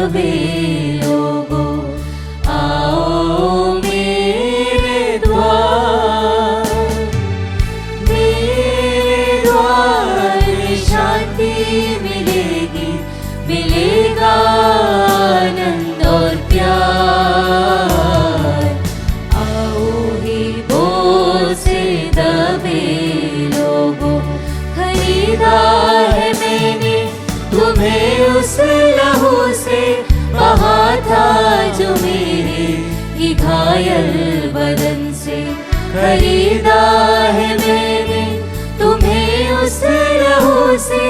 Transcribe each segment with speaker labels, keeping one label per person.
Speaker 1: दबे लोगों, आओ मेरे द्वार में शांति मिलेगी, मिलेगा आनंद और प्यार। आओ ही बोल से दबे लोगों, खरीदा है मैंने तुम्हें उस लहू से, बहा था जो मेरे ही घायल बदन से। खरीदा है मैंने तुम्हें उस लहू से,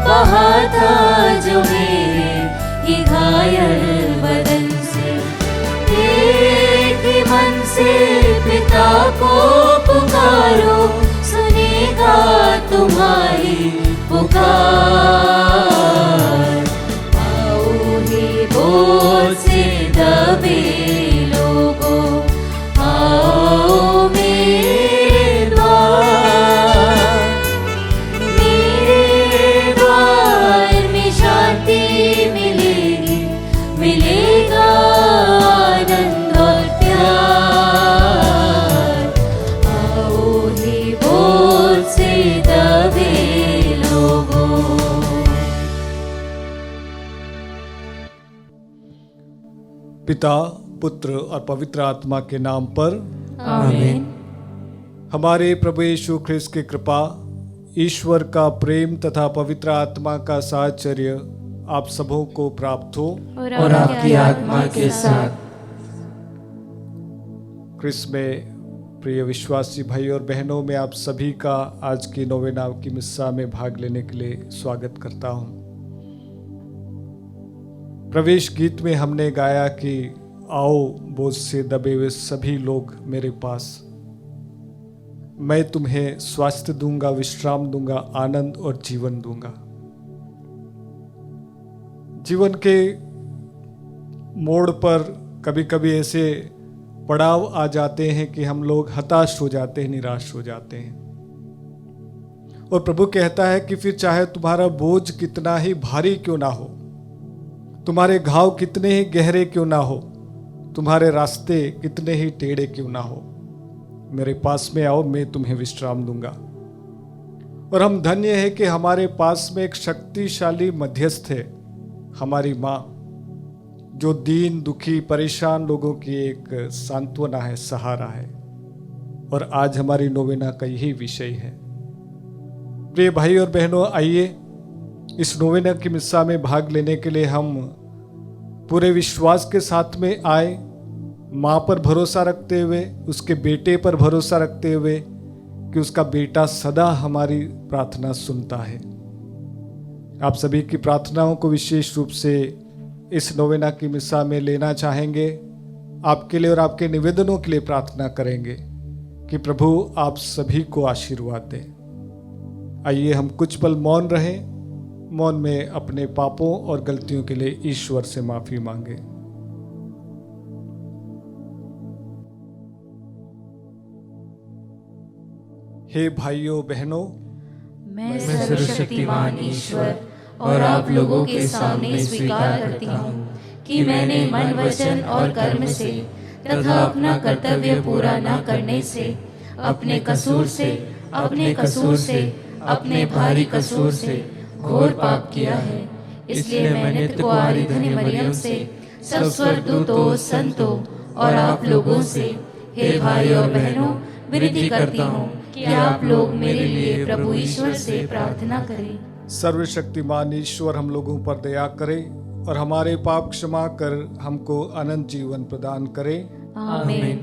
Speaker 1: बहा था जो मेरे ही घायल बदन से। एक ही मन से पिता को पुकारो, सुनेगा तुम्हारी पुकार। आओ ही बोल से दबे लोगों, आओ मेरे द्वार में शांति मिलेगी, मिलेगा आनंद और प्यार। आओ ही बोल से दबे लोगों।
Speaker 2: पिता, पुत्र और पवित्र आत्मा के नाम पर
Speaker 1: आमीन।
Speaker 2: हमारे प्रभु यीशु ख्रिस्त की कृपा, ईश्वर का प्रेम तथा पवित्र आत्मा का साहचर्य आप सबों को प्राप्त हो
Speaker 1: और आपकी आत्मा के साथ।
Speaker 2: ख्रिस्त में प्रिय विश्वासी भाई और बहनों, मैं आप सभी का आज की नोवेना की मिस्सा में भाग लेने के लिए स्वागत करता हूं। प्रवेश गीत में हमने गाया कि आओ बोझ से दबे हुए सभी लोग मेरे पास, मैं तुम्हें स्वास्थ्य दूंगा, विश्राम दूंगा, आनंद और जीवन दूंगा। जीवन के मोड़ पर कभी कभी ऐसे पड़ाव आ जाते हैं कि हम लोग हताश हो जाते हैं, निराश हो जाते हैं। और प्रभु कहता है कि फिर चाहे तुम्हारा बोझ कितना ही भारी क्यों ना हो, तुम्हारे घाव कितने ही गहरे क्यों ना हो, तुम्हारे रास्ते कितने ही टेढ़े क्यों ना हो, मेरे पास में आओ, मैं तुम्हें विश्राम दूंगा। और हम धन्य है कि हमारे पास में एक शक्तिशाली मध्यस्थ है, हमारी माँ, जो दीन दुखी परेशान लोगों की एक सांत्वना है, सहारा है। और आज हमारी नोवेना का यही विषय है। प्रिय भाई और बहनों, आइए इस नोवेना की मिस्सा में भाग लेने के लिए हम पूरे विश्वास के साथ में आए, माँ पर भरोसा रखते हुए, उसके बेटे पर भरोसा रखते हुए कि उसका बेटा सदा हमारी प्रार्थना सुनता है। आप सभी की प्रार्थनाओं को विशेष रूप से इस नोवेना की मिस्सा में लेना चाहेंगे। आपके लिए और आपके निवेदनों के लिए प्रार्थना करेंगे कि प्रभु आप सभी को आशीर्वाद दें। आइए हम कुछ पल मौन रहें, मौन में अपने पापों और गलतियों के लिए ईश्वर से माफी मांगे। हे भाइयों बहनों,
Speaker 1: मैं सर्वशक्तिमान ईश्वर और आप लोगों के सामने स्वीकार करती हूँ कि मैंने मन, वचन और कर्म से तथा अपना कर्तव्य पूरा न करने से, अपने कसूर से, अपने भारी कसूर से घोर पाप किया है। इसलिए मैंने कुंवारी धन्य मरियम से, सब स्वर्गदूतों, संतों और आप लोगों से, हे भाई और बहनों, विनती करती हूँ कि आप लोग मेरे लिए प्रभु ईश्वर से प्रार्थना करें।
Speaker 2: सर्वशक्तिमान ईश्वर हम लोगों पर दया करे और हमारे पाप क्षमा कर हमको अनंत जीवन प्रदान करे।
Speaker 1: आमीन।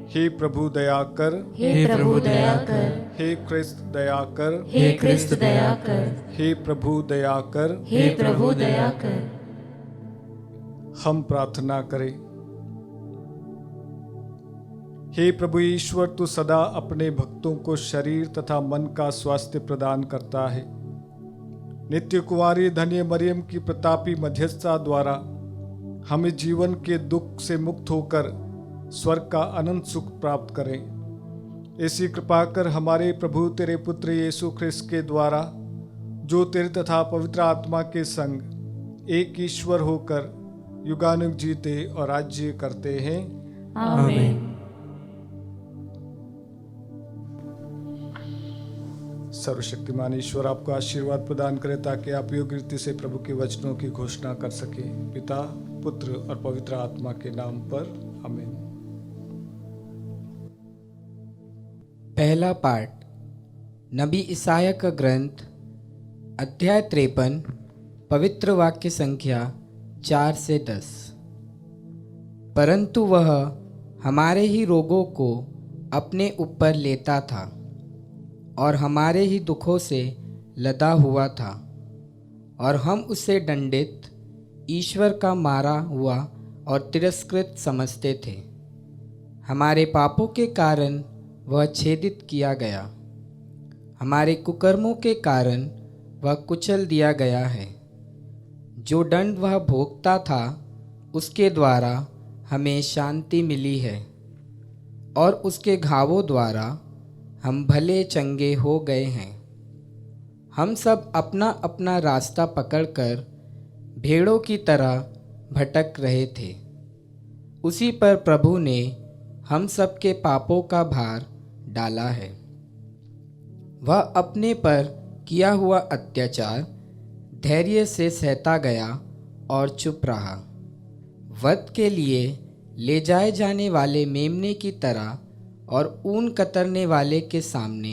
Speaker 2: हे प्रभु दया कर,
Speaker 1: हे प्रभु दया कर,
Speaker 2: हे क्रिस्त दया कर,
Speaker 1: हे क्रिस्त दया कर,
Speaker 2: हे प्रभु दया कर।
Speaker 1: हे प्रभु दया कर।
Speaker 2: हम प्रार्थना करें। हे प्रभु ईश्वर, तू सदा अपने भक्तों को शरीर तथा मन का स्वास्थ्य प्रदान करता है। नित्य कुंवारी धन्य मरियम की प्रतापी मध्यस्थता द्वारा हमें जीवन के दुख से मुक्त होकर स्वर्ग का अनंत सुख प्राप्त करें। ऐसी कृपा कर हमारे प्रभु तेरे पुत्र यीशु ख्रिस्त के द्वारा, जो तेरे तथा पवित्र आत्मा के संग एक ईश्वर होकर युगानुग जीते और राज्य करते हैं।
Speaker 1: आमीन।
Speaker 2: सर्वशक्तिमान ईश्वर आपको आशीर्वाद प्रदान करे ताकि आप योग्य रीति से प्रभु के वचनों की घोषणा कर सके। पिता, पुत्र और पवित्र आत्मा के नाम पर आमीन।
Speaker 3: पहला पाठ नबी ईसाया का ग्रंथ अध्याय 53 पवित्र वाक्य संख्या 4 से 10। परंतु वह हमारे ही रोगों को अपने ऊपर लेता था और हमारे ही दुखों से लदा हुआ था, और हम उसे दंडित, ईश्वर का मारा हुआ और तिरस्कृत समझते थे। हमारे पापों के कारण वह छेदित किया गया, हमारे कुकर्मों के कारण वह कुचल दिया गया है। जो दंड वह भोगता था उसके द्वारा हमें शांति मिली है, और उसके घावों द्वारा हम भले चंगे हो गए हैं। हम सब अपना अपना रास्ता पकड़कर भेड़ों की तरह भटक रहे थे। उसी पर प्रभु ने हम सब के पापों का भार डाला है। वह अपने पर किया हुआ अत्याचार धैर्य से सहता गया और चुप रहा। वध के लिए ले जाए जाने वाले मेमने की तरह और ऊन कतरने वाले के सामने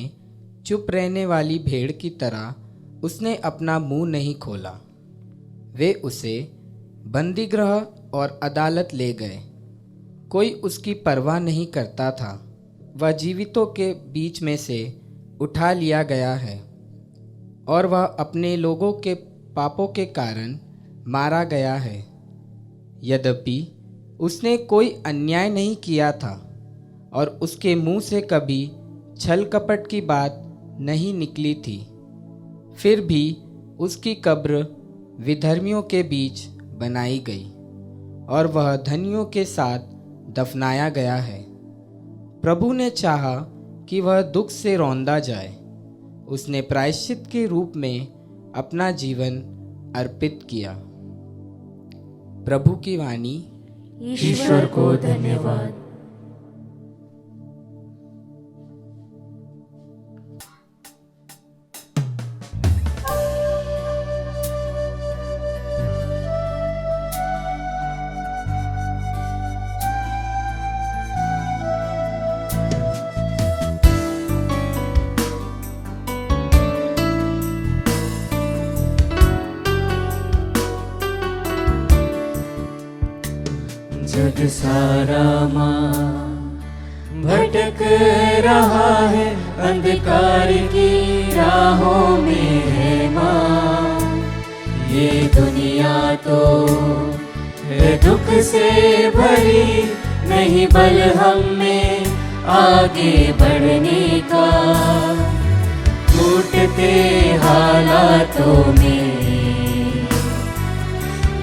Speaker 3: चुप रहने वाली भेड़ की तरह उसने अपना मुंह नहीं खोला। वे उसे बंदीगृह और अदालत ले गए। कोई उसकी परवाह नहीं करता था। वह जीवितों के बीच में से उठा लिया गया है, और वह अपने लोगों के पापों के कारण मारा गया है। यद्यपि उसने कोई अन्याय नहीं किया था, और उसके मुंह से कभी छल कपट की बात नहीं निकली थी। फिर भी उसकी कब्र विधर्मियों के बीच बनाई गई, और वह धनियों के साथ दफनाया गया है। प्रभु ने चाहा कि वह दुख से रौंदा जाए। उसने प्रायश्चित के रूप में अपना जीवन अर्पित किया। प्रभु की वाणी।
Speaker 1: ईश्वर को धन्यवाद।
Speaker 4: जग सारा माँ भटक रहा है, अंधकार की राहों में है माँ। ये दुनिया तो है दुख से भरी, नहीं बल हम में आगे बढ़ने का। टूटते हालातों में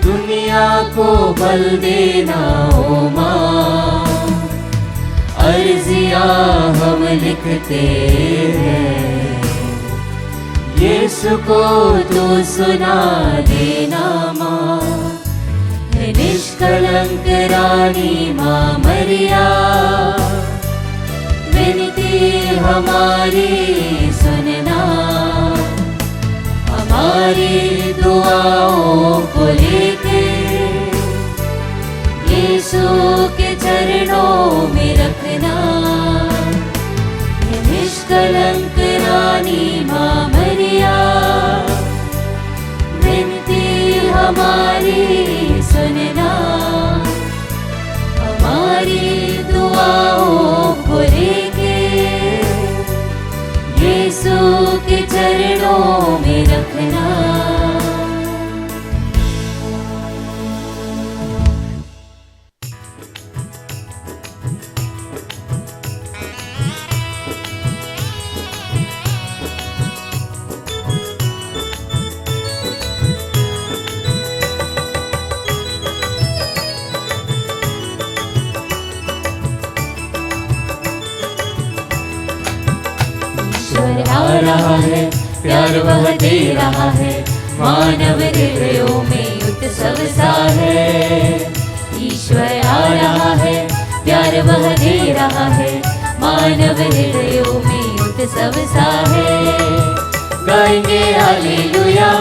Speaker 4: दुनिया को बल देना हो माँ। अर्जिया हम लिखते हैं, यीशु को तो सुना देना माँ। है निष्कलंक रानी माँ मरिया, विनती हमारी सुनना। हमारी दुआओं को लेके यीशु के चरणों में रखना। ये निष्कलंक रानी माँ मरिया, विनती हमारी सुनना। हमारी दुआओं को लेके यीशु के चरणों में रखना। ईश्वर आ रहा है, प्यार वह दे रहा है। मानव हृदयों में उत्सव सा है। ईश्वर आ रहा है, प्यार वह दे रहा है, मानव हृदयों में उत्सव सा है। गाएंगे हालेलुया,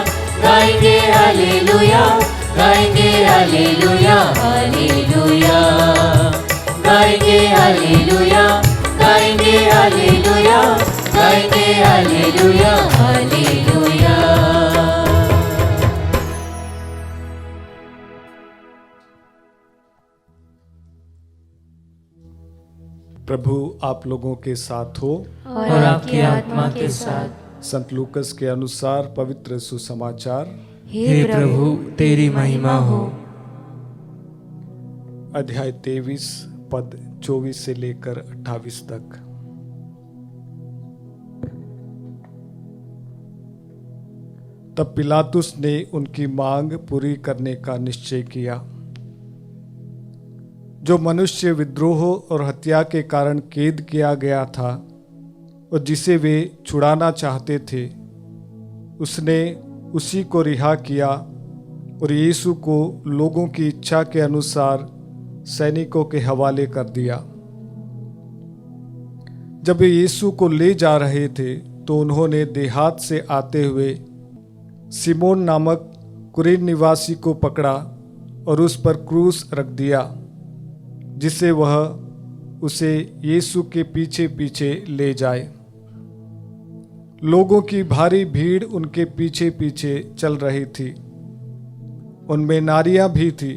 Speaker 4: गाएंगे हालेलुया, गाएंगे हालेलुया, हालेलुया। गाएंगे हालेलुया, गाएंगे हालेलुया, गाएंगे हालेलुया, हालेलुया।
Speaker 2: प्रभु आप लोगों के साथ हो
Speaker 1: और आपकी आत्मा के साथ।
Speaker 2: संत लूकस के अनुसार पवित्र सुसमाचार
Speaker 1: हे प्रभु तेरी महिमा हो।
Speaker 2: अध्याय 23 पद 24 से लेकर 28 तक। तब पिलातुस ने उनकी मांग पूरी करने का निश्चय किया। जो मनुष्य विद्रोह और हत्या के कारण कैद किया गया था और जिसे वे छुड़ाना चाहते थे, उसने उसी को रिहा किया और यीशु को लोगों की इच्छा के अनुसार सैनिकों के हवाले कर दिया। जब वे यीशु को ले जा रहे थे तो उन्होंने देहात से आते हुए सिमोन नामक कुरेन निवासी को पकड़ा और उस पर क्रूस रख दिया, जिससे वह उसे यीशु के पीछे पीछे ले जाए। लोगों की भारी भीड़ उनके पीछे पीछे चल रही थी। उनमें नारियां भी थी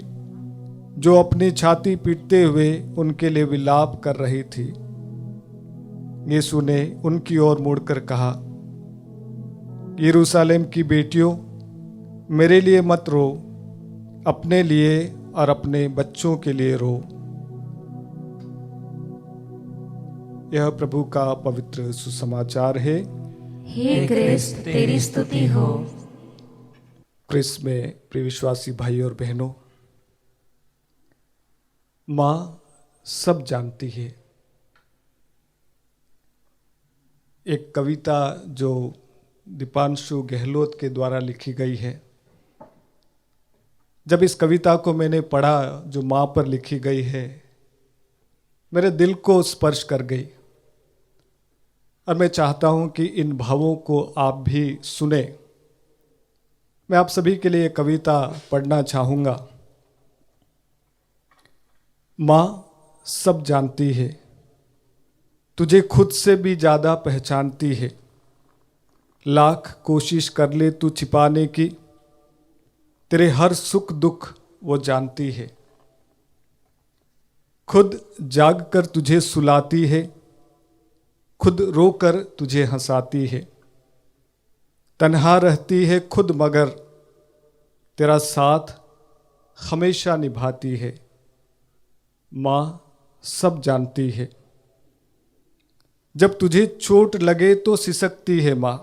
Speaker 2: जो अपनी छाती पीटते हुए उनके लिए विलाप कर रही थी। यीशु ने उनकी ओर मुड़कर कहा, यरूशलेम की बेटियों, मेरे लिए मत रो, अपने लिए और अपने बच्चों के लिए रो। यह प्रभु का पवित्र सुसमाचार है।
Speaker 1: हे क्रिस्त तेरी स्तुति हो।
Speaker 2: क्रिस्त में प्रिय विश्वासी भाई और बहनों, माँ सब जानती है। एक कविता जो दीपांशु गहलोत के द्वारा लिखी गई है, जब इस कविता को मैंने पढ़ा जो माँ पर लिखी गई है, मेरे दिल को स्पर्श कर गई और मैं चाहता हूं कि इन भावों को आप भी सुने। मैं आप सभी के लिए कविता पढ़ना चाहूंगा। माँ सब जानती है, तुझे खुद से भी ज्यादा पहचानती है। लाख कोशिश कर ले तू छिपाने की, तेरे हर सुख दुख वो जानती है। खुद जाग कर तुझे सुलाती है, खुद रोकर तुझे हंसाती है। तन्हा रहती है खुद मगर तेरा साथ हमेशा निभाती है। माँ सब जानती है। जब तुझे चोट लगे तो सिसकती है माँ,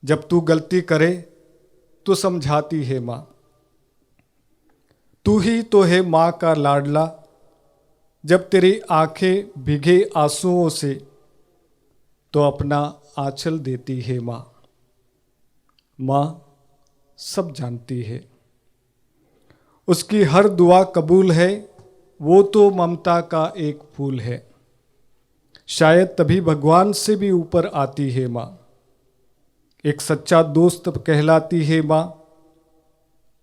Speaker 2: जब तू गलती करे तो समझाती है माँ। तू ही तो है माँ का लाडला, जब तेरी आंखें भीगे आंसुओं से तो अपना आंचल देती है माँ। माँ सब जानती है। उसकी हर दुआ कबूल है, वो तो ममता का एक फूल है। शायद तभी भगवान से भी ऊपर आती है माँ। एक सच्चा दोस्त कहलाती है माँ।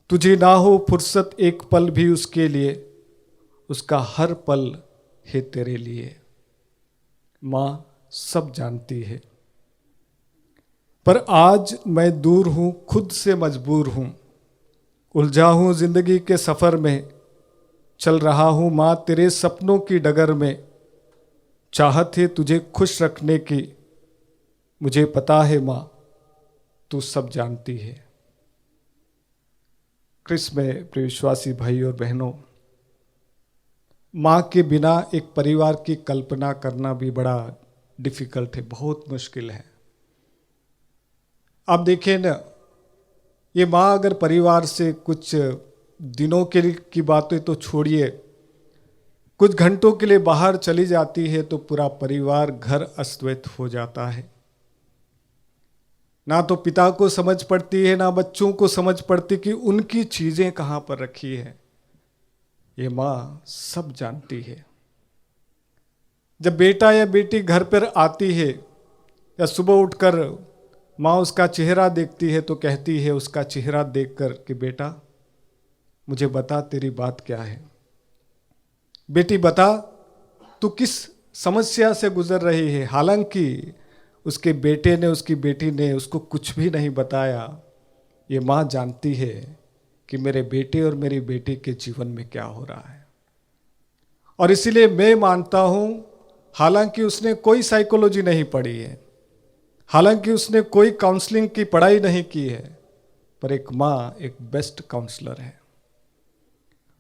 Speaker 2: तुझे ना हो फुर्सत एक पल भी उसके लिए, उसका हर पल है तेरे लिए। माँ सब जानती है। पर आज मैं दूर हूं, खुद से मजबूर हूं, उलझा हूं जिंदगी के सफर में, चल रहा हूं माँ तेरे सपनों की डगर में। चाहत है तुझे खुश रखने की, मुझे पता है माँ तू सब जानती है। क्रिस्त में प्रिय विश्वासी भाई और बहनों, माँ के बिना एक परिवार की कल्पना करना भी बड़ा डिफिकल्ट है, बहुत मुश्किल है। आप देखिए ना, ये माँ अगर परिवार से कुछ दिनों के लिए की बातें तो छोड़िए, कुछ घंटों के लिए बाहर चली जाती है तो पूरा परिवार घर अस्त व्यस्त हो जाता है। ना तो पिता को समझ पड़ती है, ना बच्चों को समझ पड़ती कि उनकी चीजें कहाँ पर रखी है। ये माँ सब जानती है। जब बेटा या बेटी घर पर आती है या सुबह उठकर माँ उसका चेहरा देखती है तो कहती है उसका चेहरा देखकर कि बेटा मुझे बता तेरी बात क्या है, बेटी बता तू किस समस्या से गुजर रही है। हालांकि उसके बेटे ने, उसकी बेटी ने उसको कुछ भी नहीं बताया, ये माँ जानती है कि मेरे बेटे और मेरी बेटी के जीवन में क्या हो रहा है। और इसीलिए मैं मानता हूँ, हालांकि उसने कोई साइकोलॉजी नहीं पढ़ी है, हालांकि उसने कोई काउंसलिंग की पढ़ाई नहीं की है, पर एक माँ एक बेस्ट काउंसलर है।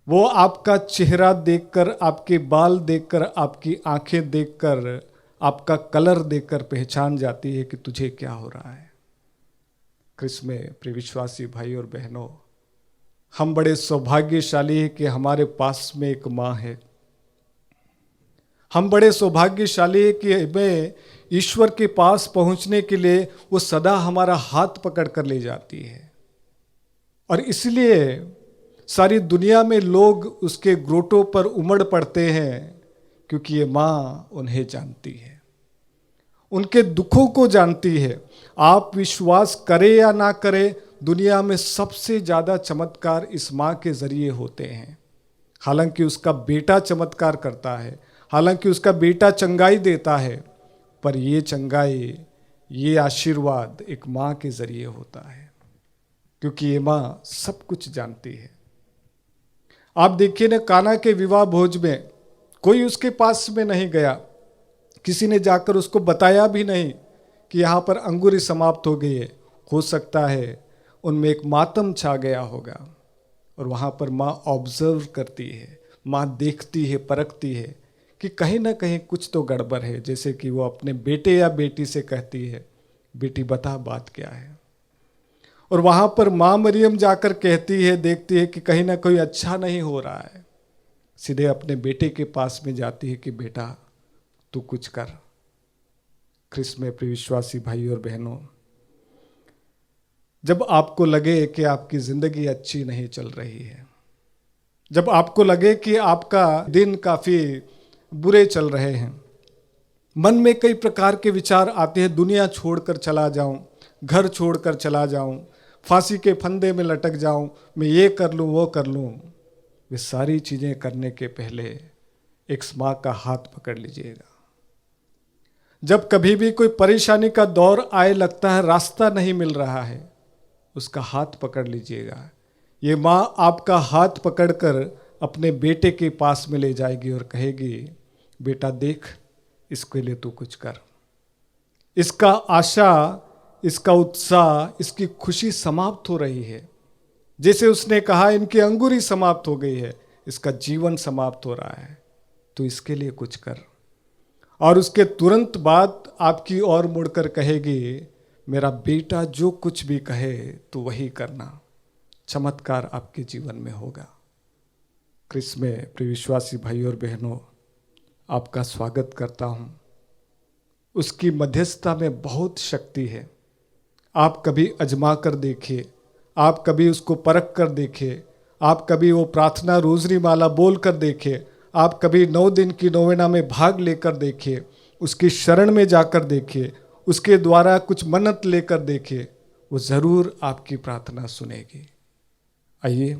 Speaker 2: वो आपका चेहरा देखकर, आपके बाल देखकर, आपकी आंखें देखकर, आपका कलर देखकर पहचान जाती है कि तुझे क्या हो रहा है। क्रिस्त में प्रिय विश्वासी भाई और बहनों, हम बड़े सौभाग्यशाली हैं कि हमारे पास में एक माँ है। हम बड़े सौभाग्यशाली हैं कि हमें ईश्वर के पास पहुंचने के लिए वो सदा हमारा हाथ पकड़ कर ले जाती है। और इसलिए सारी दुनिया में लोग उसके ग्रोटों पर उमड़ पड़ते हैं, क्योंकि ये माँ उन्हें जानती है, उनके दुखों को जानती है। आप विश्वास करें या ना करें, दुनिया में सबसे ज़्यादा चमत्कार इस माँ के जरिए होते हैं। हालांकि उसका बेटा चमत्कार करता है, हालांकि उसका बेटा चंगाई देता है, पर ये चंगाई, ये आशीर्वाद एक माँ के जरिए होता है, क्योंकि ये माँ सब कुछ जानती है। आप देखिए ना, काना के विवाह भोज में कोई उसके पास में नहीं गया, किसी ने जाकर उसको बताया भी नहीं कि यहाँ पर अंगूरी समाप्त हो गई है। हो सकता है उनमें एक मातम छा गया होगा, और वहाँ पर माँ ऑब्जर्व करती है, माँ देखती है, परखती है कि कहीं ना कहीं कुछ तो गड़बड़ है। जैसे कि वो अपने बेटे या बेटी से कहती है, बेटी बता बात क्या है। और वहाँ पर माँ मरियम जाकर कहती है, देखती है कि कहीं ना कोई अच्छा नहीं हो रहा है, सीधे अपने बेटे के पास में जाती है कि बेटा तू कुछ कर। क्रिस्त में प्रिय विश्वासी भाई और बहनों, जब आपको लगे कि आपकी जिंदगी अच्छी नहीं चल रही है, जब आपको लगे कि आपका दिन काफी बुरे चल रहे हैं, मन में कई प्रकार के विचार आते हैं, दुनिया छोड़कर चला जाऊं, घर छोड़कर चला जाऊं, फांसी के फंदे में लटक जाऊं, मैं ये कर लूं, वो कर लूं। वे सारी चीजें करने के पहले एक माँ का हाथ पकड़ लीजिएगा। जब कभी भी कोई परेशानी का दौर आए, लगता है रास्ता नहीं मिल रहा है, उसका हाथ पकड़ लीजिएगा। ये माँ आपका हाथ पकड़कर अपने बेटे के पास में ले जाएगी और कहेगी, बेटा देख, इसके लिए तू कुछ कर। इसका आशा, इसका उत्साह, इसकी खुशी समाप्त हो रही है। जैसे उसने कहा इनकी अंगूरी समाप्त हो गई है, इसका जीवन समाप्त हो रहा है, तो इसके लिए कुछ कर। और उसके तुरंत बाद आपकी ओर मुड़कर कहेगी, मेरा बेटा जो कुछ भी कहे तो वही करना। चमत्कार आपके जीवन में होगा। क्रिस्त में प्रिय विश्वासी भाई और बहनों, आपका स्वागत करता हूँ। उसकी मध्यस्थता में बहुत शक्ति है। आप कभी अजमा कर देखिए, आप कभी उसको परख कर देखिए, आप कभी वो प्रार्थना रोजरी माला बोल कर देखिए, आप कभी 9 दिन की नोवेना में भाग लेकर देखिए, उसकी शरण में जाकर देखिए, उसके द्वारा कुछ मन्नत लेकर देखिए, वो ज़रूर आपकी प्रार्थना सुनेगी। आइए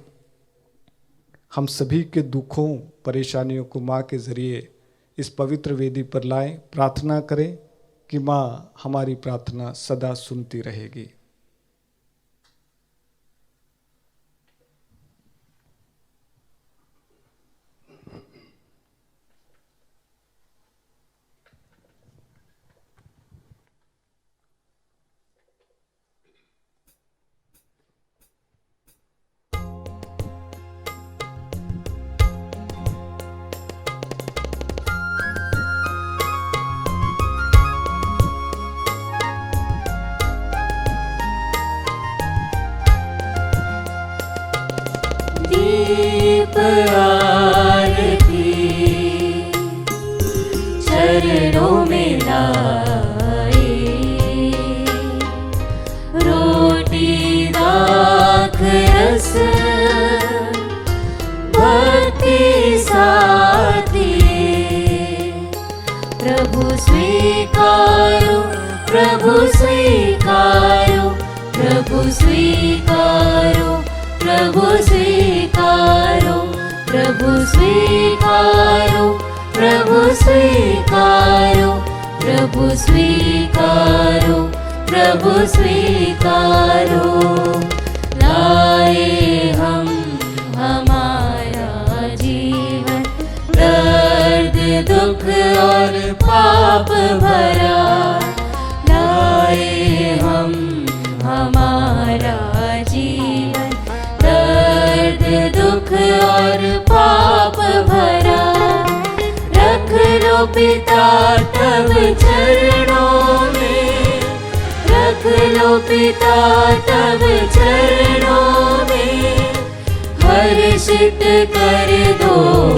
Speaker 2: हम सभी के दुखों, परेशानियों को माँ के ज़रिए इस पवित्र वेदी पर लाएं, प्रार्थना करें कि माँ हमारी प्रार्थना सदा सुनती रहेगी।
Speaker 4: दीप आरती चरणों में लाए, साथ लिए। प्रभु स्वीकारो, प्रभु स्वीकारो, प्रभु स्वीकारो, प्रभु स्वीकारो, प्रभु स्वीकारो, प्रभु स्वीकारो, प्रभु स्वीकारो, प्रभु स्वीकारो। लाए हम हमारा जीवन, दर्द दुख और पाप भरा। लाए हम हमारा जीवन, दर्द दुख और पाप भरा। रख लो पिता तब चरणों में, रख लो पिता तब चरणों में। हर्षित कर दो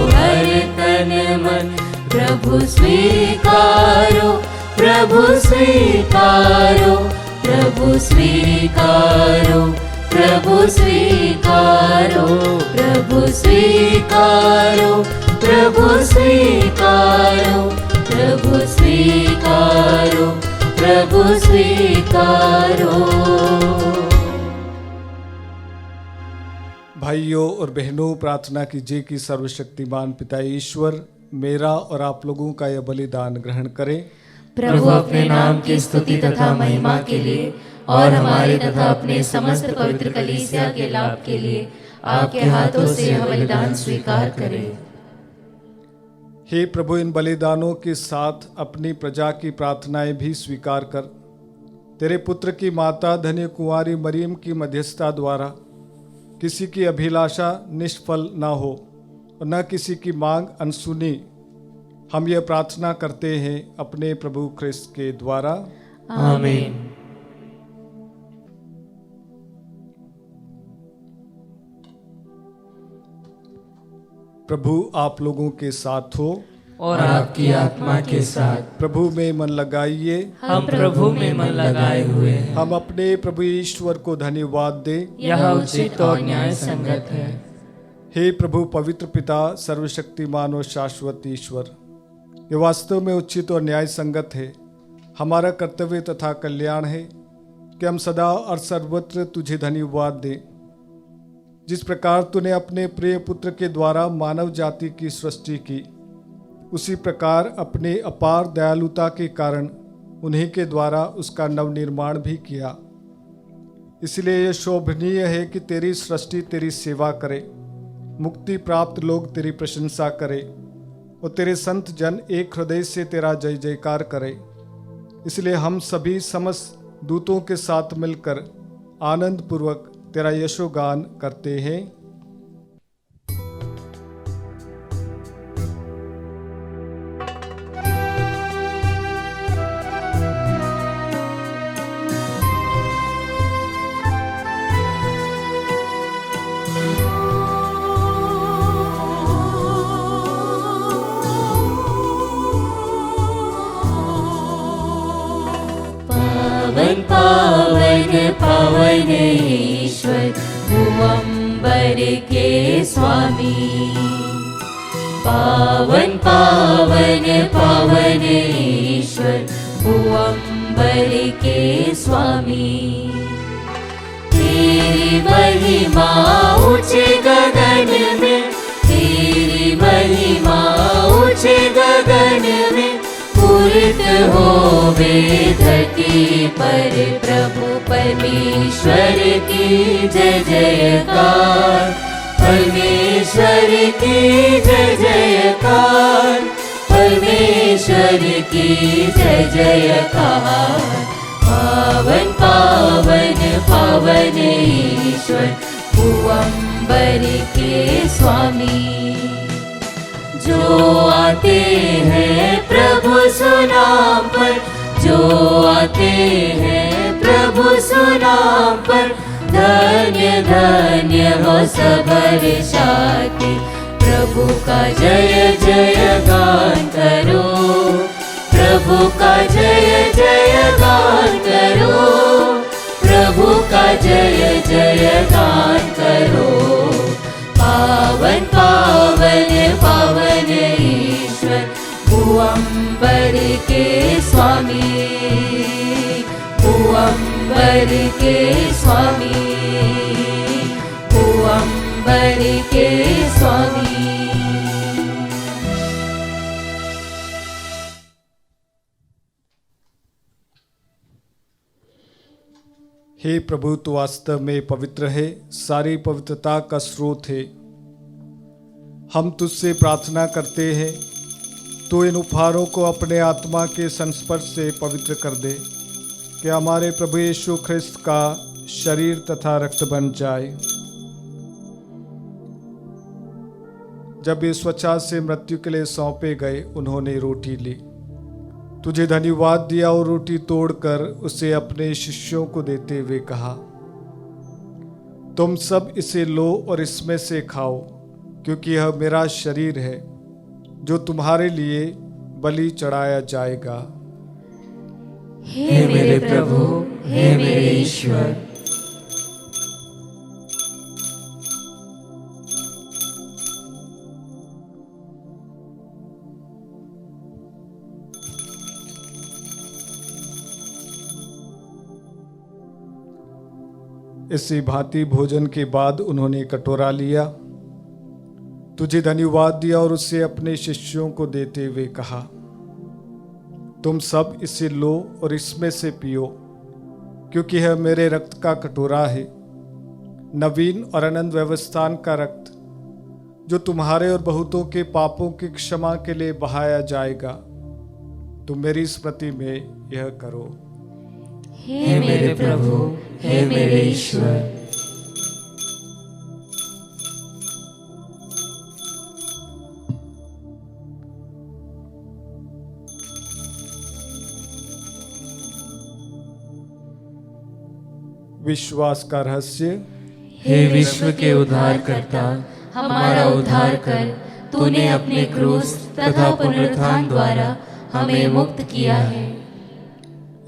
Speaker 4: हर तन मन, प्रभु स्वीकारो, प्रभु स्वीकारो, प्रभु स्वीकारो, प्रभु स्वीकारो, प्रभु स्वीकारो, प्रभु स्वीकारो, प्रभु स्वीकारो, प्रभु स्वीकारो।
Speaker 2: भाइयों और बहनों, प्रार्थना कीजिए कि सर्वशक्तिमान पिता ईश्वर मेरा और आप लोगों का यह बलिदान ग्रहण करें।
Speaker 1: प्रभु अपने नाम की स्तुति तथा महिमा के लिए और हमारे तथा अपने समस्त पवित्र कलीसिया के लाभ के लिए आपके हाथों से यह बलिदान स्वीकार करें।
Speaker 2: हे प्रभु, इन बलिदानों के साथ अपनी प्रजा की प्रार्थनाएं भी स्वीकार कर तेरे पुत्र की माता धन्य कुंवारी मरियम की मध्यस्थता द्वारा किसी की अभिलाषा निष्फल न हो और न किसी की मांग अनसुनी। हम यह प्रार्थना करते हैं अपने प्रभु ख्रिस्त के द्वारा,
Speaker 1: आमीन।
Speaker 2: प्रभु आप लोगों के साथ हो
Speaker 1: और आपकी आत्मा के साथ।
Speaker 2: प्रभु में मन लगाइए,
Speaker 1: हम प्रभु में मन लगाए हुए हैं।
Speaker 2: हम अपने प्रभु ईश्वर को धन्यवाद दें।
Speaker 1: यह उचित और न्याय संगत है।
Speaker 2: हे प्रभु पवित्र पिता, सर्वशक्तिमान और शाश्वत ईश्वर, ये वास्तव में उचित और न्याय संगत है। हमारा कर्तव्य तथा कल्याण है कि हम सदा और सर्वत्र तुझे धन्यवाद दें। जिस प्रकार तूने अपने प्रिय पुत्र के द्वारा मानव जाति की सृष्टि की, उसी प्रकार अपने अपार दयालुता के कारण उन्हीं के द्वारा उसका नवनिर्माण भी किया। इसलिए यह शोभनीय है कि तेरी सृष्टि तेरी सेवा करे, मुक्ति प्राप्त लोग तेरी प्रशंसा करें और तेरे संत जन एक हृदय से तेरा जय जयकार करें। इसलिए हम सभी समस्त दूतों के साथ मिलकर आनंद पूर्वक तेरा यशोगान करते हैं।
Speaker 4: पावन पावन पावन ईश्वर भुवंबर के स्वामी। पावन पावन पावन ईश्वर भुवंबर के स्वामी। तेरी महिमा ऊंचे गगन में, तेरी महिमा ऊंचे गगन में। पूरित होवे धरती पर प्रभु परमेश्वर की जय जयकार। परमेश्वर की जय जयकार। परमेश्वर की जय जयकार। पावन पावन पावन ईश्वर भुवंबर के स्वामी। जो आते हैं प्रभु सुनाम पर, जो आते हैं प्रभु सुनाम पर। धन्य धन्य हो सब हर्षाते, प्रभु का जय जय गान करो। प्रभु का जय जय गान करो। प्रभु का जय जय गान करो। पावन पावन भुवंबर के स्वामी, भुवंबर के स्वामी, भुवंबर के स्वामी।
Speaker 2: हे प्रभु, तू वास्तव में पवित्र है, सारी पवित्रता का स्रोत है। हम तुझसे प्रार्थना करते हैं, तू इन उपहारों को अपने आत्मा के संस्पर्श से पवित्र कर दे, कि हमारे प्रभु यीशु ख्रिस्त का शरीर तथा रक्त बन जाए। जब ये स्वच्छा से मृत्यु के लिए सौंपे गए, उन्होंने रोटी ली, तुझे धन्यवाद दिया और रोटी तोड़कर उसे अपने शिष्यों को देते हुए कहा, तुम सब इसे लो और इसमें से खाओ, क्योंकि यह मेरा शरीर है जो तुम्हारे लिए बलि चढ़ाया जाएगा।
Speaker 1: हे मेरे प्रभु, हे मेरे ईश्वर।
Speaker 2: इसी भांति भोजन के बाद उन्होंने कटोरा लिया, तुझे धन्यवाद दिया और उसे अपने शिष्यों को देते हुए कहा, तुम सब इसे लो और इसमें से पियो, क्योंकि यह मेरे रक्त का कटोरा है, नवीन और अनंत व्यवस्थान का रक्त, जो तुम्हारे और बहुतों के पापों की क्षमा के लिए बहाया जाएगा। तुम मेरी स्मृति में यह करो।
Speaker 1: हे मेरे प्रभु, हे मेरे ईश्वर।
Speaker 2: विश्वास का रहस्य।
Speaker 1: हे विश्व के उद्धारकर्ता, हमारा उद्धार कर। तूने अपने क्रूस तथा पुनरुत्थान द्वारा हमें मुक्त किया है।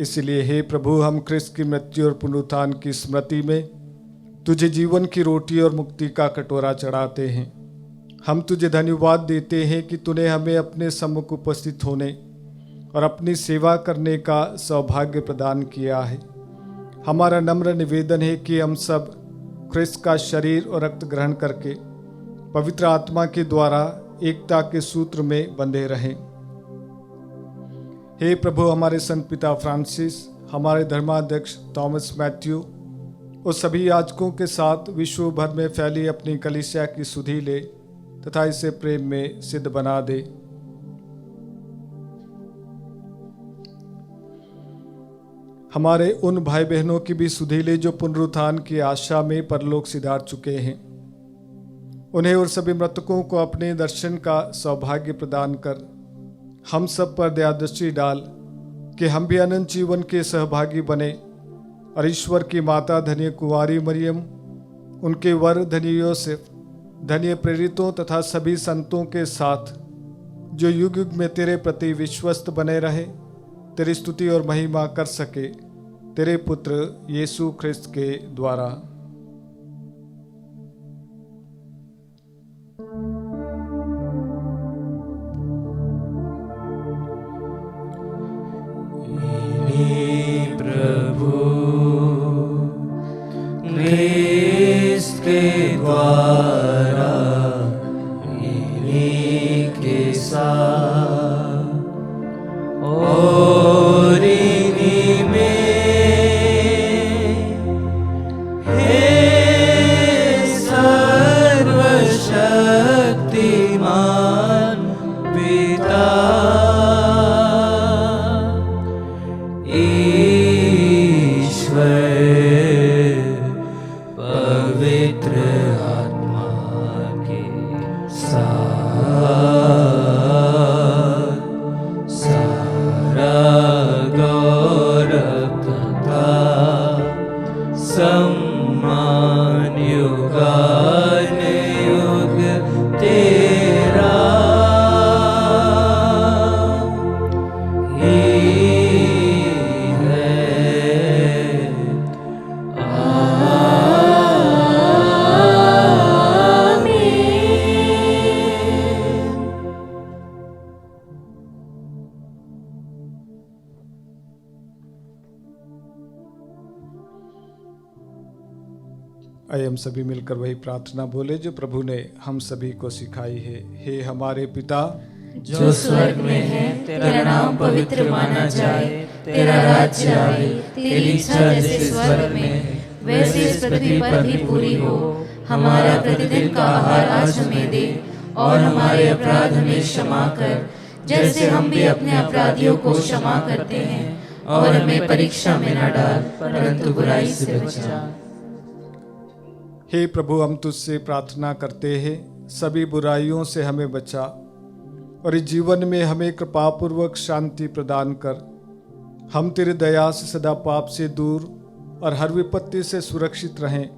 Speaker 2: इसलिए हे प्रभु, हम क्रिस्त की मृत्यु और पुनरुत्थान की स्मृति में तुझे जीवन की रोटी और मुक्ति का कटोरा चढ़ाते हैं। हम तुझे धन्यवाद देते हैं कि तूने हमें अपने सम्मुख उपस्थित होने और अपनी सेवा करने का सौभाग्य प्रदान किया है। हमारा नम्र निवेदन है कि हम सब क्रिस्त का शरीर और रक्त ग्रहण करके पवित्र आत्मा के द्वारा एकता के सूत्र में बंधे रहें। हे प्रभु, हमारे संत पिता फ्रांसिस, हमारे धर्माध्यक्ष थॉमस मैथ्यू और सभी याजकों के साथ विश्व भर में फैली अपनी कलीसिया की सुधि ले तथा इसे प्रेम में सिद्ध बना दे। हमारे उन भाई बहनों की भी सुधि ले जो पुनरुत्थान की आशा में परलोक सिधार चुके हैं। उन्हें और सभी मृतकों को अपने दर्शन का सौभाग्य प्रदान कर हम सब पर दयादृष्टि डाल कि हम भी अनंत जीवन के सहभागी बने और ईश्वर की माता धन्य कुंवारी मरियम, उनके वर धन्य योसेफ, धन्य प्रेरितों तथा सभी संतों के साथ जो युग युग में तेरे प्रति विश्वस्त बने रहे, तेरी स्तुति और महिमा कर सके, तेरे पुत्र यीशु ख्रिस्त के द्वारा।
Speaker 5: प्रभु ख्रिस्त के द्वारा इन्हीं के साथ और इन्हीं में हे सर्वशक्तिमान पिता पवित्र आत्मा के साथ सारा गौरव तथा सम्मान युगानुयुग तेरा ही है।
Speaker 2: आइए हम सभी मिलकर वही प्रार्थना बोले जो प्रभु ने हम सभी को सिखाई है। हे हमारे पिता
Speaker 5: जो स्वर्ग में है, तेरा नाम पवित्र माना जाए, तेरा राज्य आए, तेरी इच्छा जैसे स्वर्ग में है वैसे इस पृथ्वी पर भी पूरी हो। हमारा प्रतिदिन का आहार आज हमें दे, और हमारे अपराध हमें क्षमा कर जैसे हम भी अपने अपराधियों को क्षमा करते हैं, और हमें परीक्षा में न डाल परंतु बुराई से बचा।
Speaker 2: हे प्रभु, हम तुझसे प्रार्थना करते हैं सभी बुराइयों से हमें बचा और इस जीवन में हमें कृपापूर्वक शांति प्रदान कर। हम तेरे दया से सदा पाप से दूर और हर विपत्ति से सुरक्षित रहें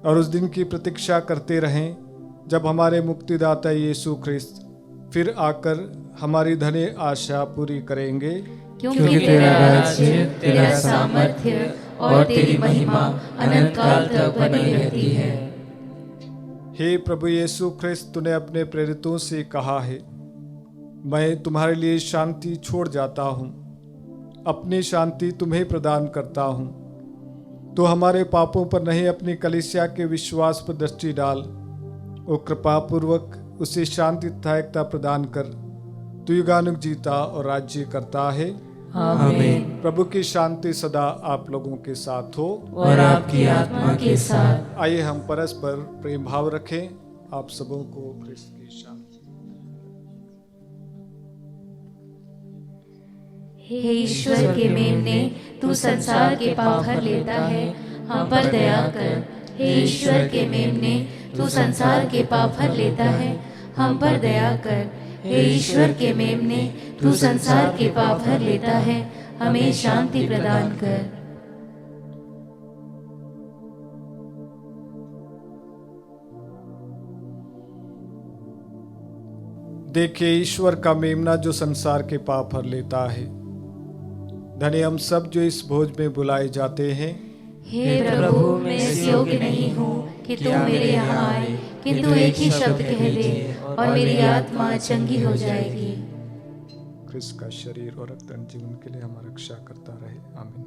Speaker 2: और उस दिन की प्रतीक्षा करते रहें जब हमारे मुक्तिदाता यीशु ख्रिस्त फिर आकर हमारी धन्य आशा पूरी करेंगे।
Speaker 1: क्योंकि तेरा राज्य, तेरा सामर्थ्य और तेरी महिमा अनंत काल तक बनी रहती है।
Speaker 2: हे प्रभु यीशु ख्रिस्त, तूने अपने प्रेरितों से कहा है, मैं तुम्हारे लिए शांति छोड़ जाता हूँ, अपनी शांति तुम्हें प्रदान करता हूँ। तो हमारे पापों पर नहीं अपनी कलीसिया के विश्वास पर दृष्टि डाल और कृपापूर्वक उसे शांति तथा एकता प्रदान कर। तू युगानुग जीता और राज्य करता है।
Speaker 5: आमीन।
Speaker 2: प्रभु की शांति सदा आप लोगों के साथ हो
Speaker 5: और आपकी आत्मा के साथ।
Speaker 2: आइए हम परस्पर प्रेम भाव रखें। आप सबों को क्रिस्त की शांति।
Speaker 1: हे ईश्वर के मेमने, तू संसार के पाप हर लेता है, हम पर दया कर। हे ईश्वर के मेमने, तू संसार के पाप हर लेता है, हम पर दया कर। हे ईश्वर के मेमने, तू संसार के पाप हर लेता है, हमें शांति प्रदान कर।
Speaker 2: देखिए ईश्वर का मेमना जो संसार के पाप हर लेता है। धन्य हम सब जो इस भोज में बुलाए जाते हैं।
Speaker 1: हे प्रभु, मैं इस योग्य नहीं हूँ कि तू मेरे यहाँ आए, किंतु एक ही शब्द कह दे और मेरी आत्मा चंगी हो जाएगी।
Speaker 2: क्रिस्त का शरीर और रक्त जीवन के लिए हमारा रक्षा करता रहे। आमीन।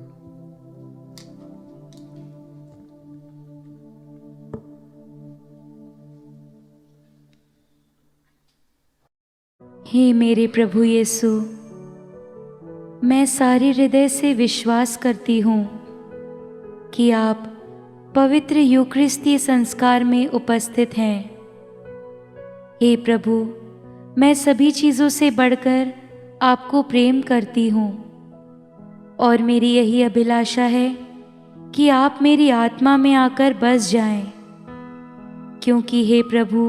Speaker 6: हे मेरे प्रभु यीशु, मैं सारे हृदय से विश्वास करती हूँ कि आप पवित्र यूकरिस्तीय संस्कार में उपस्थित हैं। हे प्रभु, मैं सभी चीज़ों से बढ़कर आपको प्रेम करती हूँ और मेरी यही अभिलाषा है कि आप मेरी आत्मा में आकर बस जाएं, क्योंकि हे प्रभु,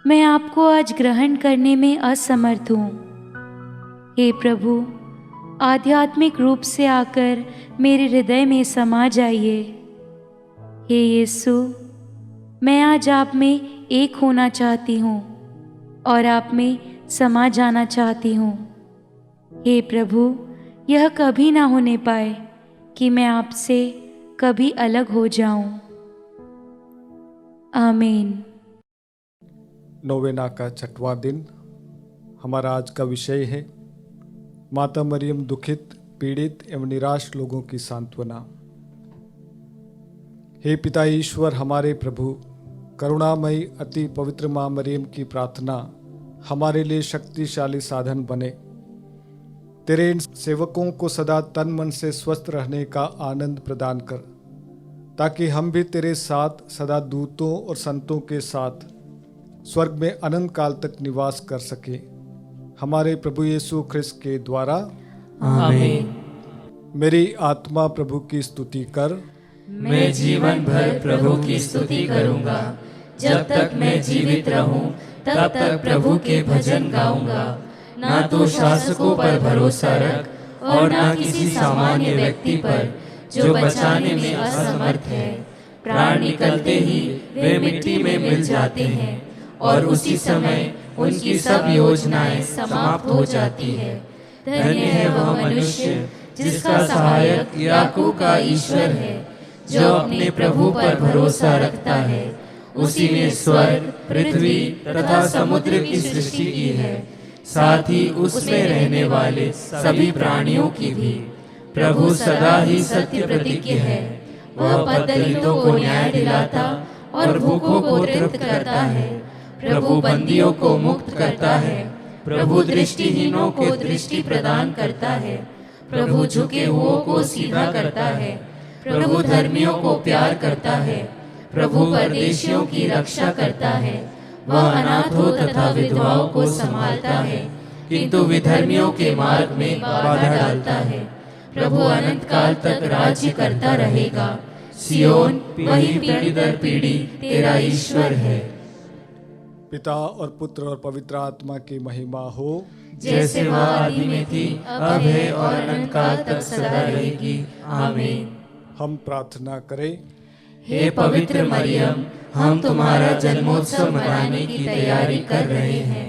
Speaker 6: मैं आपको आज ग्रहण करने में असमर्थ हूँ। हे प्रभु, आध्यात्मिक रूप से आकर मेरे हृदय में समा जाइए। हे यीशु, मैं आज आप में एक होना चाहती हूँ और आप में समा जाना चाहती हूँ। हे प्रभु, यह कभी ना होने पाए कि मैं आपसे कभी अलग हो जाऊं। आमीन।
Speaker 2: नोवेना का 6वां दिन। हमारा आज का विषय है माता मरियम दुखित, पीड़ित एवं निराश लोगों की सांत्वना। हे पिता ईश्वर, हमारे प्रभु, करुणामयी अति पवित्र माँ मरियम की प्रार्थना हमारे लिए शक्तिशाली साधन बने। तेरे इन सेवकों को सदा तन मन से स्वस्थ रहने का आनंद प्रदान कर, ताकि हम भी तेरे साथ सदा दूतों और संतों के साथ स्वर्ग में अनंत काल तक निवास कर सके। हमारे प्रभु यीशु ख्रिस्त के द्वारा।
Speaker 5: आमीन।
Speaker 2: मेरी आत्मा प्रभु की स्तुति कर।
Speaker 5: मैं जीवन भर प्रभु की स्तुति करूंगा। जब तक मैं जीवित रहूं, तब तक प्रभु के भजन गाऊंगा। ना तो शासकों पर भरोसा रख और ना किसी सामान्य व्यक्ति पर जो बचाने में असमर्थ है। प्राण निकलते ही वे मिट्टी में मिल जाते हैं और उसी समय उनकी सब योजनाएं समाप्त हो जाती है। धन्य है वह मनुष्य जिसका सहायक याकूब का ईश्वर है, जो अपने प्रभु पर भरोसा रखता है। उसी ने स्वर्ग, पृथ्वी तथा समुद्र की सृष्टि की है, साथ ही उसमें रहने वाले सभी प्राणियों की भी। प्रभु सदा ही सत्य प्रतिज्ञ है, वह पददलितों को न्याय दिलाता और भूखों को तृप्त करता है। प्रभु बंदियों को मुक्त करता है। प्रभु दृष्टिहीनों को दृष्टि प्रदान करता है। प्रभु झुके हुओं को सीधा करता है। प्रभु धर्मियों को प्यार करता है। प्रभु परदेशियों की रक्षा करता है। वह अनाथों तथा विधवाओं को संभालता है, किंतु विधर्मियों के मार्ग में बाधा डालता है। प्रभु अनंत काल तक राज्य करता रहेगा। सियोन वही पीढ़ी दर पीढ़ी तेरा ईश्वर है।
Speaker 2: पिता और पुत्र और पवित्र आत्मा की महिमा हो,
Speaker 5: जैसे वह आदि में थी, अब है और अनंत काल तक सदा रहेगी। आमीन।
Speaker 2: हम प्रार्थना करें।
Speaker 5: हे पवित्र मरियम, हम तुम्हारा जन्मोत्सव मनाने की तैयारी कर रहे हैं।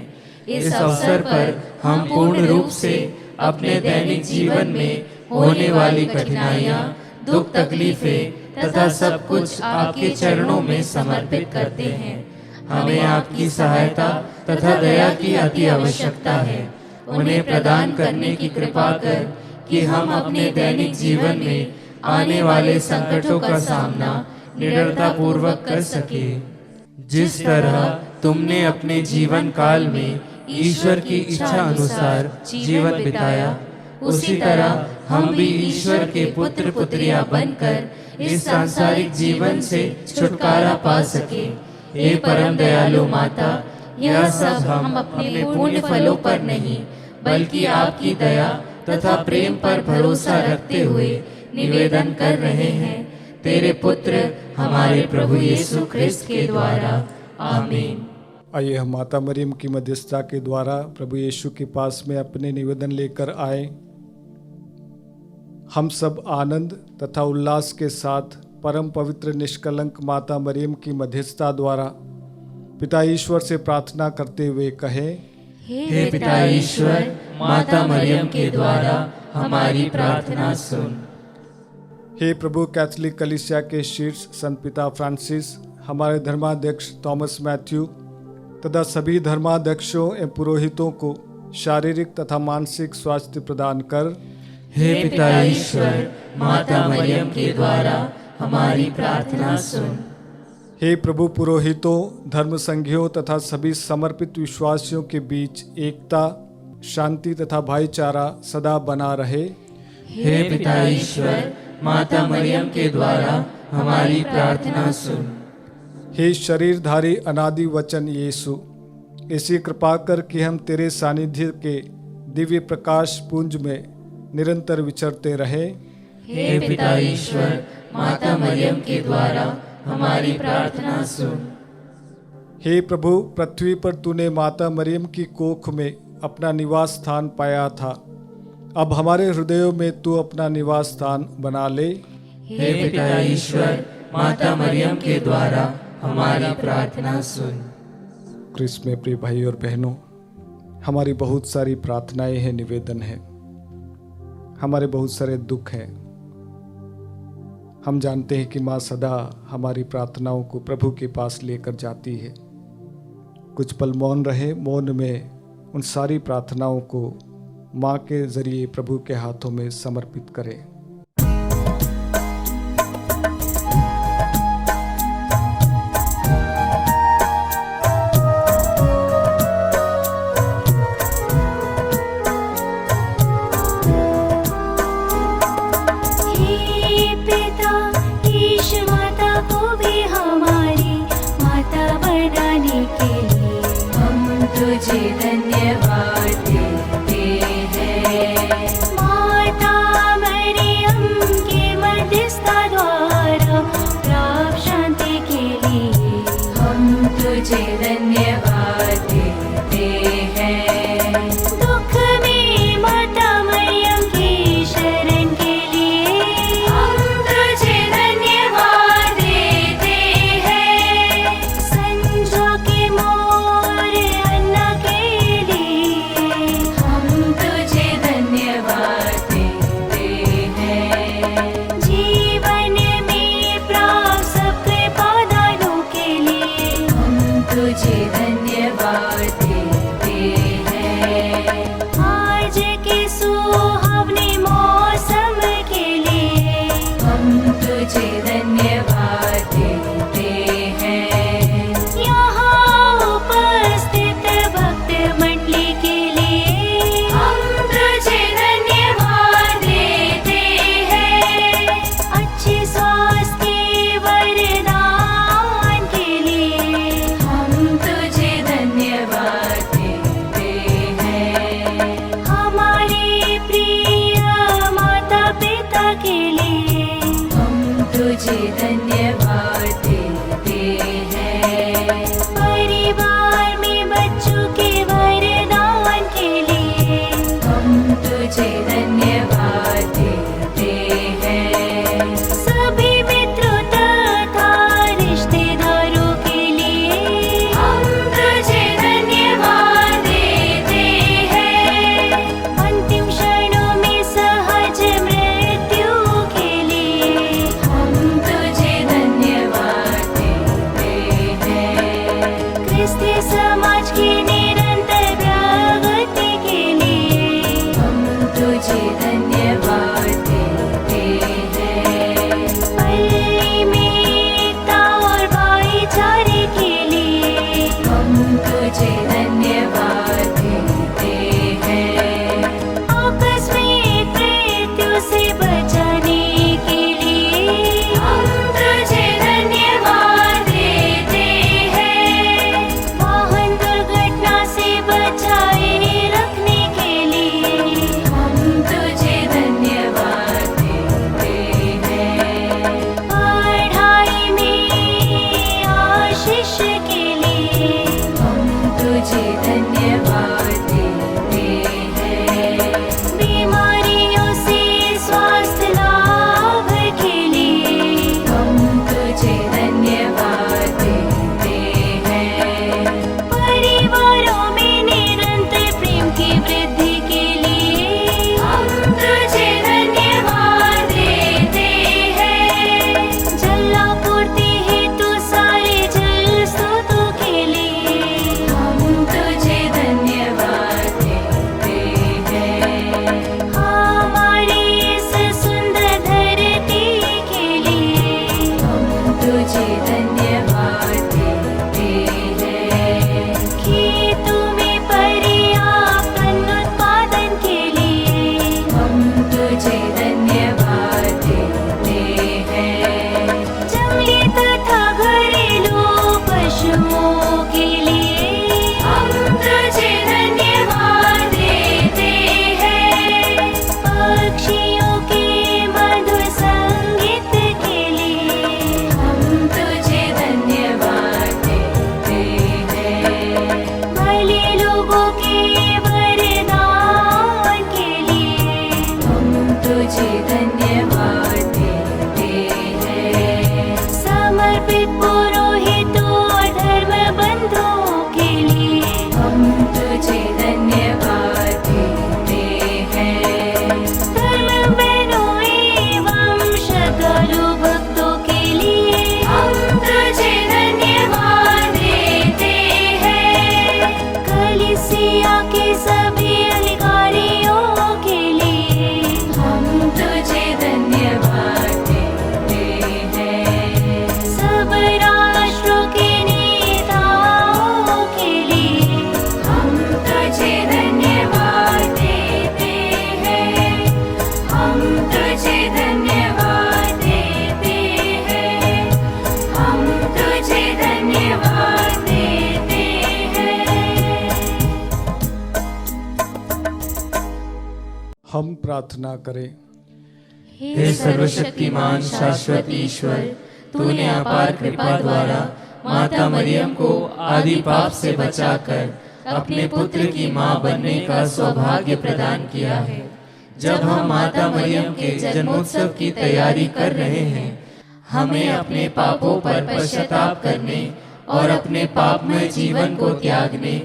Speaker 5: इस अवसर पर हम पूर्ण रूप से अपने दैनिक जीवन में होने वाली कठिनाइयाँ, दुख तकलीफें तथा सब कुछ आपके चरणों में समर्पित करते हैं। हमें आपकी सहायता तथा दया की अति आवश्यकता है। उन्हें प्रदान करने की कृपा कर कि हम अपने दैनिक जीवन में आने वाले संकटों का सामना निडरता पूर्वक कर सके। जिस तरह तुमने अपने जीवन काल में ईश्वर की इच्छा अनुसार जीवन बिताया, उसी तरह हम भी ईश्वर के पुत्र पुत्रियां बनकर इस सांसारिक जीवन से छुटकारा पा सके। हे परम दयालु माता, यह सब हम अपने पुण्य फलों पर नहीं, बल्कि आपकी दया तथा प्रेम पर भरोसा रखते हुए निवेदन कर रहे हैं। तेरे पुत्र हमारे प्रभु यीशु ख्रिस्त के द्वारा। आमीन।
Speaker 2: आइए हम माता मरियम की मध्यस्थता के द्वारा प्रभु यीशु के पास में अपने निवेदन लेकर आए। हम सब आनंद तथा उल्लास के साथ परम पवित्र निष्कलंक माता मरियम की मध्यस्थता द्वारा पिता ईश्वर से प्रार्थना करते हुए कहें।
Speaker 5: हे पिता ईश्वर, माता मरियम के द्वारा हमारी प्रार्थना सुन।
Speaker 2: हे प्रभु, कैथोलिक कलीसिया के शीर्ष संत पिता फ्रांसिस, हमारे धर्माध्यक्ष थॉमस मैथ्यू तथा सभी धर्माध्यक्षों एवं पुरोहितों को शारीरिक तथा मानसिक स्वास्थ्य प्रदान कर।
Speaker 5: हे पिता ईश्वर, माता मरियम के द्वारा हमारी प्रार्थना सुन।
Speaker 2: हे प्रभु, पुरोहितों, धर्म संघियों तथा सभी समर्पित विश्वासियों के बीच एकता, शांति तथा भाईचारा सदा बना रहे।
Speaker 5: हे पिता ईश्वर, माता मरियम के द्वारा हमारी प्रार्थना सुन।
Speaker 2: हे शरीरधारी अनादि वचन यीशु, ऐसी कृपा कर कि हम तेरे सानिध्य के दिव्य प्रकाश पुंज में निरंतर विचरते रहे।
Speaker 5: हे पिता ईश्वर, माता मरियम के द्वारा हमारी प्रार्थना सुन।
Speaker 2: हे प्रभु, पृथ्वी पर तूने माता मरियम की कोख में अपना निवास स्थान पाया था, अब हमारे हृदयों में तू अपना निवास स्थान बना ले।
Speaker 5: हे पिता ईश्वर, माता मरियम के द्वारा हमारी प्रार्थना सुन।
Speaker 2: क्रिस्त में प्रिय भाई और बहनों, हमारी बहुत सारी प्रार्थनाएं हैं, निवेदन है, हमारे बहुत सारे दुख हैं। हम जानते हैं कि माँ सदा हमारी प्रार्थनाओं को प्रभु के पास लेकर जाती है। कुछ पल मौन रहे, मौन में उन सारी प्रार्थनाओं को माँ के जरिए प्रभु के हाथों में समर्पित करें।
Speaker 4: तुझे धन्यवाद देते हैं। माता मरियम के मध्यस्थता द्वारा प्राप्त शांति के लिए हम तुझे धन्यवाद देते हैं। दुख में माता मरियम की शरण के लिए हम तुझे धन्यवाद देते हैं। संजो के मोर तुझे धन्यवाद देते हैं। आज के सुहावने मौसम के लिए हम तुझे धन्यवाद धन्यवाद देते हैं। बीमारियों से स्वास्थ्य लाभ के लिए हम तुझे धन्यवाद देते हैं। परिवारों में निरंतर प्रेम की वृद्धि के लिए हम तुझे धन्यवाद देते हैं। जलापूर्ति हेतु सारे जल स्रोतों के लिए हम तुझे धन्यवाद देते हैं। हमारी इस सुंदर धरती के लिए हम तुझे धन्यवाद देते हैं। खेतों में पर्याप्त अन्न उत्पादन के लिए हम तुझे धन्यवाद देते हैं। जंगली तथा घरेलू पशुओं के लिए हम तुझे धन्यवाद देते हैं। पक्षियों के मधुर संगीत के लिए हम तुझे धन्यवाद देते हैं। भले लोगों के वरदान के लिए हम तुझे धन्यवाद देते हैं। समर्पित पुरोहितों और धर्म बंधुओं के लिए हम तुझे धन्यवाद देते हैं। धर्म बहनों एवं श्रद्धालु भक्तों के लिए हम तुझे धन्यवाद देते हैं। कलीसिया के सभी अधिकारियों के लिए हम तुझे धन्यवाद देते हैं। सब राष्ट्रों के नेताओं के लिए हम तुझे धन्यवाद देते हैं। हम तुझे धन्यवाद देते हैं। हम तुझे धन्यवाद देते हैं।
Speaker 2: हम प्रार्थना करें।
Speaker 5: हे सर्वशक्तिमान शाश्वत ईश्वर, तूने अपार कृपा द्वारा माता मरियम को आदि पाप से बचाकर अपने पुत्र की मां बनने का सौभाग्य प्रदान किया है। जब हम माता मरियम के जन्मोत्सव की तैयारी कर रहे हैं, हमें अपने पापों पर पश्चाताप करने और अपने पापमय जीवन को त्यागने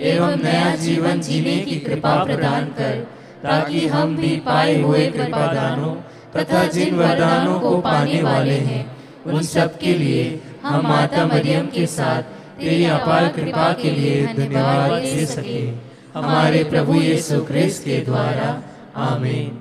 Speaker 5: एवं नया जीवन जीने की कृपा प्रदान कर, ताकि हम भी पाए हुए कृपादानों तथा जिन वरदानों को पाने वाले हैं, उन सब के लिए हम माता मरियम के साथ तेरी अपार कृपा के लिए धन्यवाद दे सके। हमारे प्रभु यीशु क्रिस्त के द्वारा, आमीन।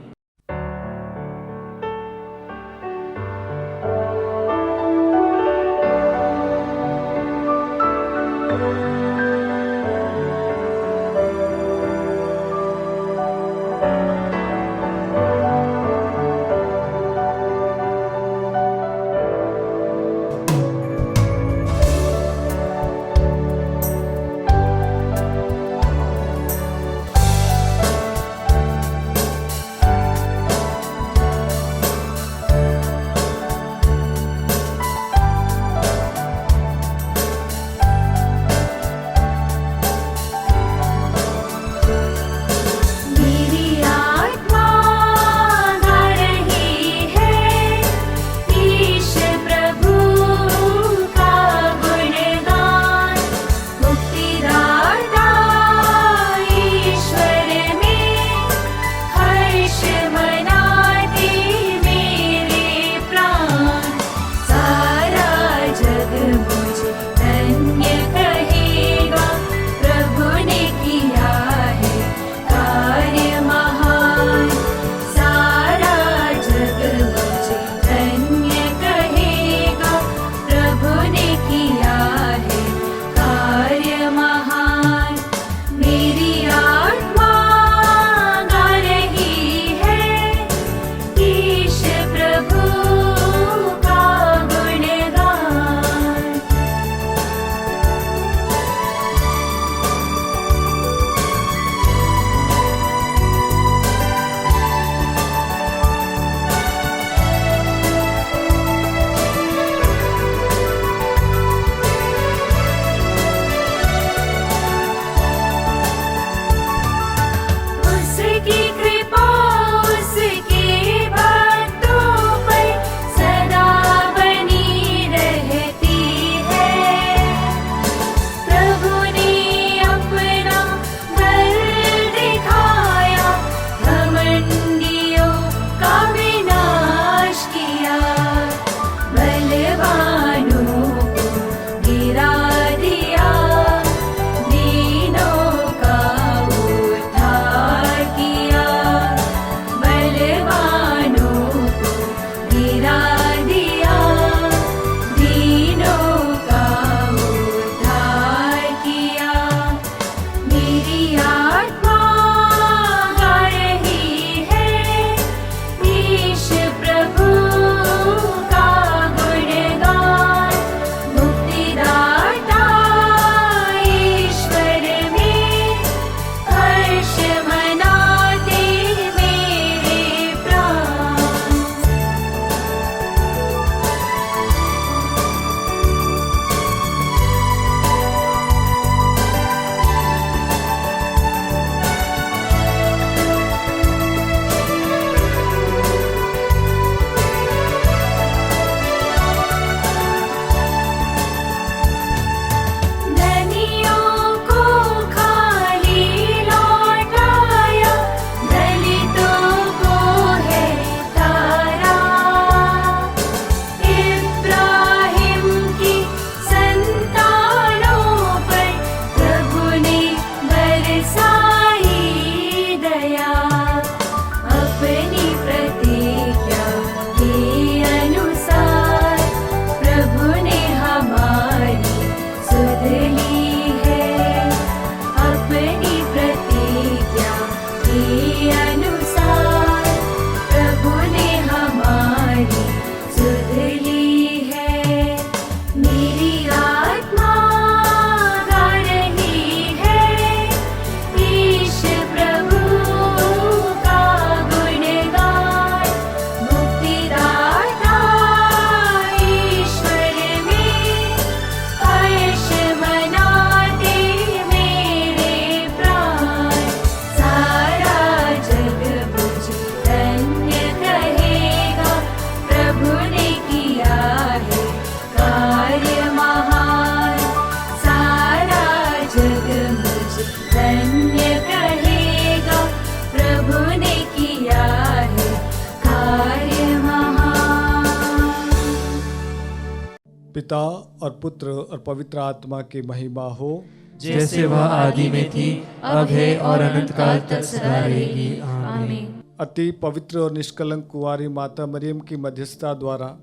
Speaker 2: पिता और पुत्र और पवित्र आत्मा की महिमा हो,
Speaker 5: जैसे वह आदि में थी, अब है और अनंत काल तक सदा रहेगी। आमीन।
Speaker 2: अति पवित्र और निष्कलंक कुंवारी माता मरियम की मध्यस्थता द्वारा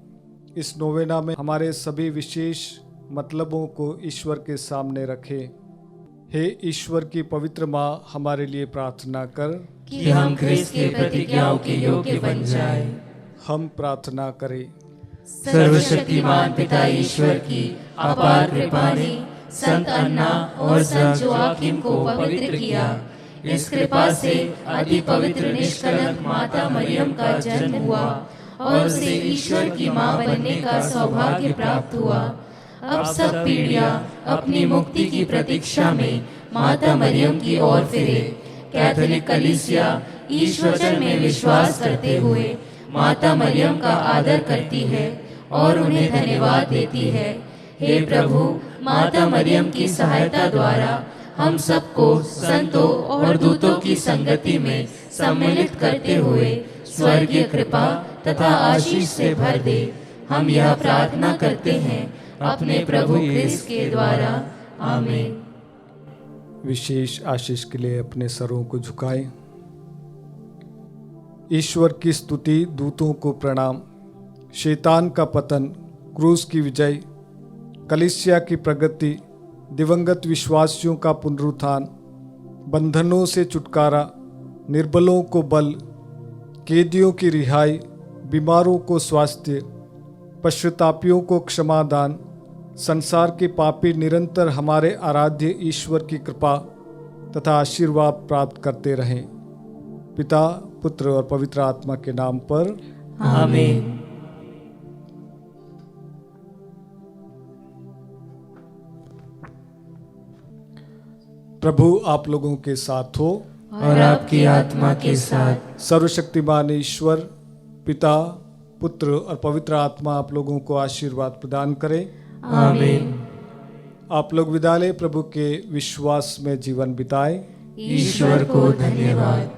Speaker 2: इस नोवेना में हमारे सभी विशेष मतलबों को ईश्वर के सामने रखे। हे ईश्वर की पवित्र माँ, हमारे लिए प्रार्थना कर
Speaker 5: कि हम क्रिस्त के प्रतिज्ञाओं के योग्य बन जाए।
Speaker 2: हम प्रार्थना करें।
Speaker 5: सर्वशक्तिमान पिता ईश्वर की अपार कृपा ने संत अन्ना और संत जोआकिम को पवित्र किया। इस कृपा से अति पवित्र निष्कलंक माता मरियम का जन्म हुआ और उसे ईश्वर की मां बनने का सौभाग्य प्राप्त हुआ। अब सब पीढ़ियां अपनी मुक्ति की प्रतीक्षा में माता मरियम की ओर फिरे। कैथोलिक कलीसिया ईश्वर में विश्वास करते हुए माता मरियम का आदर करती है और उन्हें धन्यवाद देती है। हे प्रभु, माता मरियम की सहायता द्वारा हम सबको संतों और दूतों की संगति में सम्मिलित करते हुए स्वर्गीय कृपा तथा आशीष से भर दे। हम यह प्रार्थना करते हैं अपने प्रभु क्रिस्त के द्वारा। आमीन।
Speaker 2: विशेष आशीष के लिए अपने सरों को झुकाएं। ईश्वर की स्तुति, दूतों को प्रणाम। शैतान का पतन, क्रूस की विजय, कलीसिया की प्रगति, दिवंगत विश्वासियों का पुनरुत्थान, बंधनों से छुटकारा, निर्बलों को बल, कैदियों की रिहाई, बीमारों को स्वास्थ्य, पश्चातापियों को क्षमादान, संसार के पापी निरंतर हमारे आराध्य ईश्वर की कृपा तथा आशीर्वाद प्राप्त करते रहें। पिता, पुत्र और पवित्र आत्मा के नाम पर
Speaker 5: आमीन।
Speaker 2: प्रभु आप लोगों के साथ हो
Speaker 5: और आपकी आत्मा के साथ।
Speaker 2: सर्वशक्तिमान ईश्वर पिता, पुत्र और पवित्र आत्मा आप लोगों को आशीर्वाद प्रदान करे।
Speaker 5: आमीन।
Speaker 2: आप लोग विदा लें, प्रभु के विश्वास में जीवन बिताएं।
Speaker 5: ईश्वर को धन्यवाद।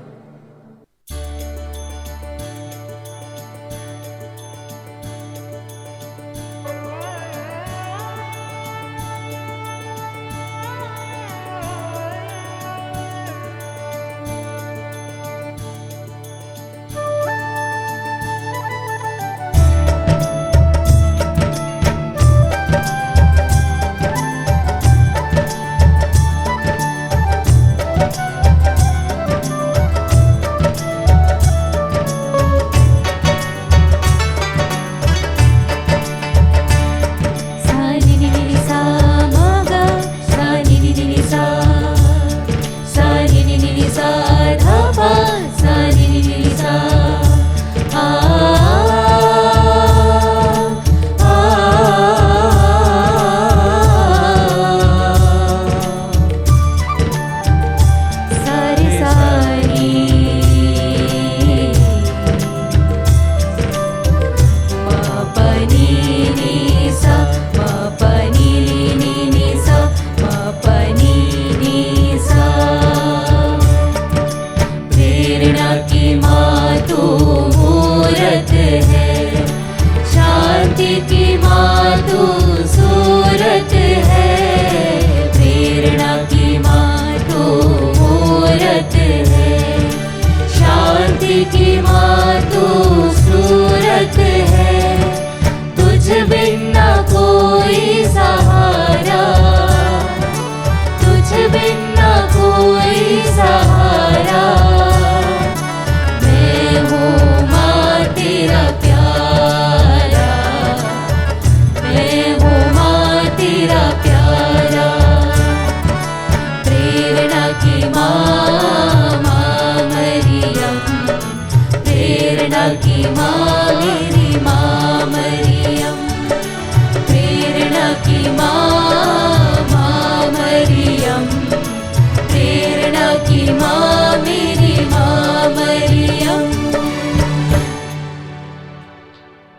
Speaker 4: की माँ मेरी माँ।